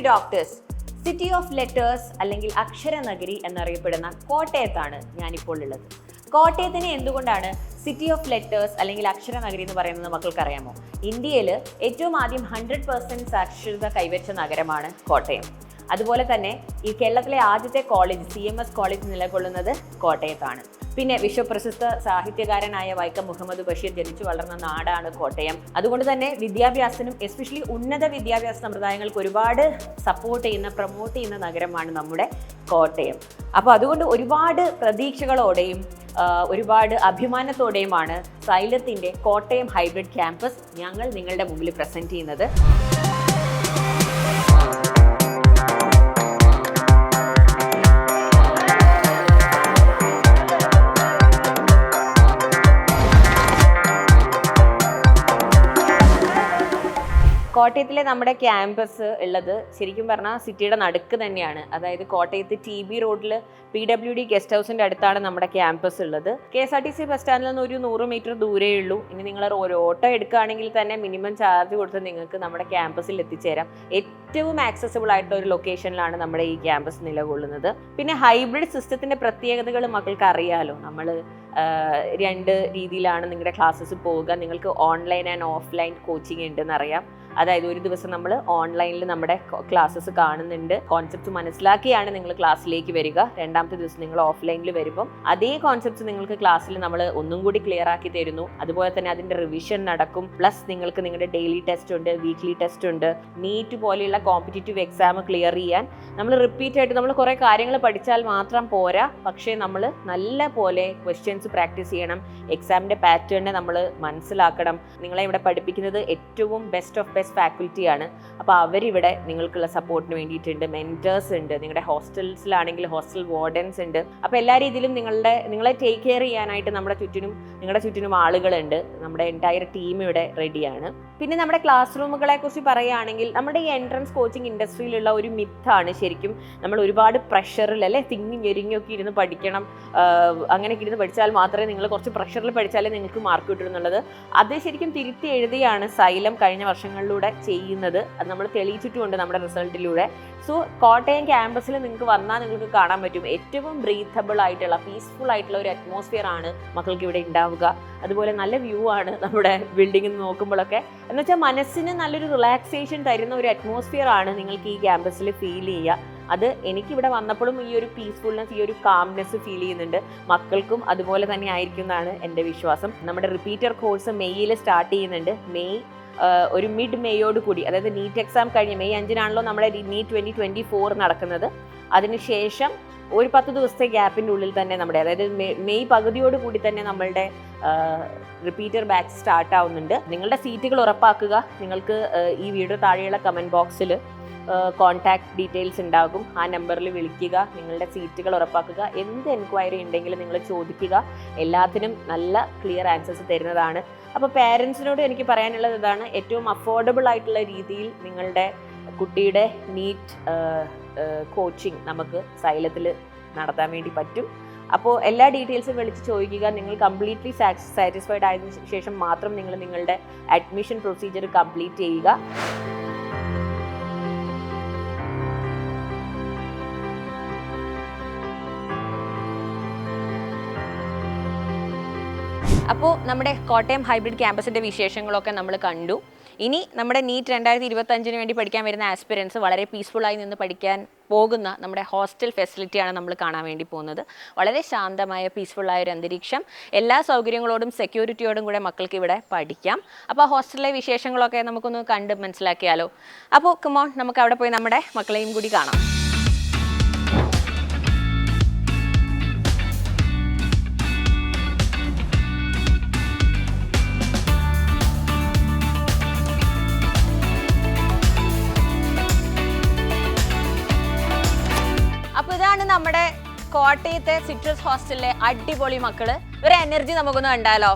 Doctors, city of letters അല്ലെങ്കിൽ അക്ഷരനഗരി എന്നറിയപ്പെടുന്ന കോട്ടയത്താണ് ഞാനിപ്പോൾ ഉള്ളത്. കോട്ടയത്തിനെ എന്തുകൊണ്ടാണ് സിറ്റി ഓഫ് ലെറ്റേഴ്സ് അല്ലെങ്കിൽ അക്ഷരനഗരി എന്ന് പറയുന്നത് മക്കൾക്കറിയാമോ? ഇന്ത്യയിൽ ഏറ്റവും ആദ്യം 100% സാക്ഷരത കൈവരിച്ച നഗരമാണ് കോട്ടയം. അതുപോലെ തന്നെ ഈ കേരളത്തിലെ ആദ്യത്തെ കോളേജ് CMS കോളേജ് നിലകൊള്ളുന്നത് കോട്ടയത്താണ്. പിന്നെ വിശ്വപ്രസിദ്ധ സാഹിത്യകാരനായ വൈക്കം മുഹമ്മദ് ബഷീർ ജനിച്ചു വളർന്ന നാടാണ് കോട്ടയം. അതുകൊണ്ട് തന്നെ വിദ്യാഭ്യാസത്തിനും എസ്പെഷ്യലി ഉന്നത വിദ്യാഭ്യാസ സമ്പ്രദായങ്ങൾക്ക് ഒരുപാട് സപ്പോർട്ട് ചെയ്യുന്ന പ്രൊമോട്ട് ചെയ്യുന്ന നഗരമാണ് നമ്മുടെ കോട്ടയം. അപ്പോൾ അതുകൊണ്ട് ഒരുപാട് പ്രതീക്ഷകളോടെയും ഒരുപാട് അഭിമാനത്തോടെയുമാണ് സൈലത്തിൻ്റെ കോട്ടയം ഹൈബ്രിഡ് ക്യാമ്പസ് ഞങ്ങൾ നിങ്ങളുടെ മുമ്പിൽ പ്രസൻറ്റ് ചെയ്യുന്നത്. കോട്ടയത്തിലെ നമ്മുടെ ക്യാമ്പസ് ഉള്ളത് ശരിക്കും പറഞ്ഞാൽ സിറ്റിയുടെ നടുക്ക് തന്നെയാണ്. അതായത് കോട്ടയത്ത് TB റോഡിൽ PWD ഗസ്റ്റ് ഹൗസിൻ്റെ അടുത്താണ് നമ്മുടെ ക്യാമ്പസ് ഉള്ളത്. KSRTC ബസ് സ്റ്റാൻഡിൽ നിന്ന് ഒരു 100 മീറ്റർ ദൂരേ ഉള്ളൂ. ഇനി നിങ്ങൾ ഒരു ഓട്ടോ എടുക്കുകയാണെങ്കിൽ തന്നെ മിനിമം ചാർജ് കൊടുത്ത് നിങ്ങൾക്ക് നമ്മുടെ ക്യാമ്പസിൽ എത്തിച്ചേരാം. ഏറ്റവും ആക്സസിബിൾ ആയിട്ടുള്ള ഒരു ലൊക്കേഷനിലാണ് നമ്മുടെ ഈ ക്യാമ്പസ് നിലകൊള്ളുന്നത്. പിന്നെ ഹൈബ്രിഡ് സിസ്റ്റത്തിൻ്റെ പ്രത്യേകതകൾ മക്കൾക്ക് അറിയാലോ. നമ്മൾ 2 രീതിയിലാണ് നിങ്ങളുടെ ക്ലാസ്സസ് പോവുക. നിങ്ങൾക്ക് ഓൺലൈൻ ആൻഡ് ഓഫ്ലൈൻ കോച്ചിങ് ഉണ്ടെന്നറിയാം. അതായത് ഒരു ദിവസം നമ്മൾ ഓൺലൈനിൽ നമ്മുടെ ക്ലാസ്സസ് കാണുന്നുണ്ട്, കോൺസെപ്റ്റ് മനസ്സിലാക്കിയാണ് നിങ്ങൾ ക്ലാസ്സിലേക്ക് വരിക. രണ്ടാമത്തെ ദിവസം നിങ്ങൾ ഓഫ്ലൈനിൽ വരുമ്പം അതേ കോൺസെപ്റ്റ് നിങ്ങൾക്ക് ക്ലാസ്സിൽ നമ്മൾ ഒന്നും കൂടി ക്ലിയർ ആക്കി തരുന്നു. അതുപോലെ തന്നെ അതിൻ്റെ റിവിഷൻ നടക്കും. പ്ലസ് നിങ്ങൾക്ക് നിങ്ങളുടെ ഡെയിലി ടെസ്റ്റ് ഉണ്ട്, വീക്ക്ലി ടെസ്റ്റ് ഉണ്ട്. നീറ്റ് പോലെയുള്ള കോമ്പറ്റേറ്റീവ് എക്സാം ക്ലിയർ ചെയ്യാൻ നമ്മൾ റിപ്പീറ്റ് ആയിട്ട് നമ്മൾ കുറേ കാര്യങ്ങൾ പഠിച്ചാൽ മാത്രം പോരാ. പക്ഷേ നമ്മൾ നല്ല പോലെ ക്വസ്റ്റ്യൻസ് പ്രാക്ടീസ് ചെയ്യണം. എക്സാമിൻ്റെ പാറ്റേണിനെ നമ്മൾ മനസ്സിലാക്കണം. നിങ്ങളെ ഇവിടെ പഠിപ്പിക്കുന്നത് ഏറ്റവും ബെസ്റ്റ് ഓഫ് ഫാക്കൽറ്റിയാണ്. അപ്പോൾ അവരിവിടെ നിങ്ങൾക്കുള്ള സപ്പോർട്ടിന് വേണ്ടിയിട്ടുണ്ട്. മെൻറ്റേഴ്സ് ഉണ്ട്. നിങ്ങളുടെ ഹോസ്റ്റൽസിലാണെങ്കിൽ ഹോസ്റ്റൽ വാർഡൻസ് ഉണ്ട്. അപ്പോൾ എല്ലാ രീതിയിലും നിങ്ങളെ ടേക്ക് കെയർ ചെയ്യാനായിട്ട് നിങ്ങളുടെ ചുറ്റിനും ആളുകളുണ്ട്. നമ്മുടെ എൻറ്റയർ ടീം ഇവിടെ റെഡിയാണ്. പിന്നെ നമ്മുടെ ക്ലാസ് റൂമുകളെ കുറിച്ച് പറയുകയാണെങ്കിൽ നമ്മുടെ ഈ എൻട്രൻസ് കോച്ചിങ് ഇൻഡസ്ട്രിയിലുള്ള ഒരു മിത്താണ് ശരിക്കും നമ്മൾ ഒരുപാട് പ്രഷറിൽ തിങ്ങി ഞെരിങ്ങൊക്കെ ഇരുന്ന് പഠിക്കണം, അങ്ങനെയൊക്കെ ഇരുന്ന് പഠിച്ചാൽ മാത്രമേ നിങ്ങൾ കുറച്ച് പ്രഷറിൽ പഠിച്ചാലേ നിങ്ങൾക്ക് മാർക്ക് കിട്ടും എന്നുള്ളത്. അത് ശരിക്കും തിരുത്തി എഴുതിയാണ് സൈലം കഴിഞ്ഞ വർഷങ്ങളിലൂടെ ചെയ്യുന്നത്. അത് നമ്മൾ തെളിയിച്ചിട്ടുമുണ്ട് നമ്മുടെ റിസൾട്ടിലൂടെ. സോ കോട്ടയം ക്യാമ്പസിൽ നിങ്ങൾക്ക് വന്നാൽ നിങ്ങൾക്ക് കാണാൻ പറ്റും ഏറ്റവും ബ്രീത്തബിൾ ആയിട്ടുള്ള പീസ്ഫുൾ ആയിട്ടുള്ള ഒരു അറ്റ്മോസ്ഫിയർ ആണ് മക്കൾക്ക് ഇവിടെ ഉണ്ടാവുക. അതുപോലെ നല്ല വ്യൂ ആണ് നമ്മുടെ ബിൽഡിങ്ങിൽ നിന്ന് നോക്കുമ്പോഴൊക്കെ. എന്ന് വെച്ചാൽ മനസ്സിന് നല്ലൊരു റിലാക്സേഷൻ തരുന്ന ഒരു അറ്റ്മോസ്ഫിയർ ആണ് നിങ്ങൾക്ക് ഈ ക്യാമ്പസിൽ ഫീൽ ചെയ്യുക. അത് എനിക്കിവിടെ വന്നപ്പോഴും ഈ ഒരു പീസ്ഫുൾനെസ്, ഈ ഒരു കാംനെസ് ഫീൽ ചെയ്യുന്നുണ്ട്. മക്കൾക്കും അതുപോലെ തന്നെ ആയിരിക്കും എന്നാണ് എൻ്റെ വിശ്വാസം. നമ്മുടെ റിപ്പീറ്റർ കോഴ്സ് മെയ്യിൽ സ്റ്റാർട്ട് ചെയ്യുന്നുണ്ട്. ഒരു മിഡ് മെയ്യോട് കൂടി, അതായത് നീറ്റ് എക്സാം കഴിഞ്ഞ് May 5 നമ്മുടെ നീറ്റ് 2024 നടക്കുന്നത്. അതിനുശേഷം ഒരു 10 ദിവസത്തെ ഗ്യാപ്പിൻ്റെ ഉള്ളിൽ തന്നെ നമ്മുടെ, അതായത് മെയ് പകുതിയോട് കൂടി തന്നെ നമ്മളുടെ റിപ്പീറ്റർ ബാച്ച് സ്റ്റാർട്ട് ആവുന്നുണ്ട്. നിങ്ങളുടെ സീറ്റുകൾ ഉറപ്പാക്കുക. നിങ്ങൾക്ക് ഈ വീഡിയോ താഴെയുള്ള കമൻറ്റ് ബോക്സിൽ കോൺടാക്ട് ഡീറ്റെയിൽസ് ഉണ്ടാകും. ആ നമ്പറിൽ വിളിക്കുക, നിങ്ങളുടെ സീറ്റുകൾ ഉറപ്പാക്കുക. എന്ത് എൻക്വയറി ഉണ്ടെങ്കിലും നിങ്ങൾ ചോദിക്കുക. എല്ലാത്തിനും നല്ല ക്ലിയർ ആൻസേഴ്സ് തരുന്നതാണ്. അപ്പോൾ പേരൻസിനോട് എനിക്ക് പറയാനുള്ളത് ഇതാണ്: ഏറ്റവും അഫോർഡബിൾ ആയിട്ടുള്ള രീതിയിൽ നിങ്ങളുടെ കുട്ടിയുടെ നീറ്റ് കോച്ചിങ് നമുക്ക് സൈലത്തിൽ നടത്താൻ വേണ്ടി പറ്റും. അപ്പോൾ എല്ലാ ഡീറ്റെയിൽസും വിളിച്ച് ചോദിക്കുക. നിങ്ങൾ കംപ്ലീറ്റ്ലി സാറ്റിസ്ഫൈഡ് ആയതിനു ശേഷം മാത്രം നിങ്ങൾ നിങ്ങളുടെ അഡ്മിഷൻ പ്രൊസീജിയർ കംപ്ലീറ്റ് ചെയ്യുക. അപ്പോൾ നമ്മുടെ കോട്ടയം ഹൈബ്രിഡ് ക്യാമ്പസിൻ്റെ വിശേഷങ്ങളൊക്കെ നമ്മൾ കണ്ടു. ഇനി നമ്മുടെ നീറ്റ് 2025 വേണ്ടി പഠിക്കാൻ വരുന്ന ആസ്പിരൻസ് വളരെ പീസ്ഫുള്ളായി നിന്ന് പഠിക്കാൻ പോകുന്ന നമ്മുടെ ഹോസ്റ്റൽ ഫെസിലിറ്റിയാണ് നമ്മൾ കാണാൻ വേണ്ടി പോകുന്നത്. വളരെ ശാന്തമായ പീസ്ഫുള്ളായ ഒരു അന്തരീക്ഷം, എല്ലാ സൗകര്യങ്ങളോടും സെക്യൂരിറ്റിയോടും കൂടെ മക്കൾക്ക് ഇവിടെ പഠിക്കാം. അപ്പോൾ ഹോസ്റ്റലിലെ വിശേഷങ്ങളൊക്കെ നമുക്കൊന്ന് കണ്ട് മനസ്സിലാക്കിയാലോ. അപ്പോൾ കമോൺ, നമുക്ക് അവിടെ പോയി നമ്മുടെ മക്കളെയും കൂടി കാണാം. അപ്പോൾ ഇതാണ് നമ്മുടെ കോട്ടയത്തെ സിട്രസ് ഹോസ്റ്റലിലെ അടിപൊളി മക്കള്. ഒരു എനർജി നമുക്കൊന്ന് കണ്ടാലോ?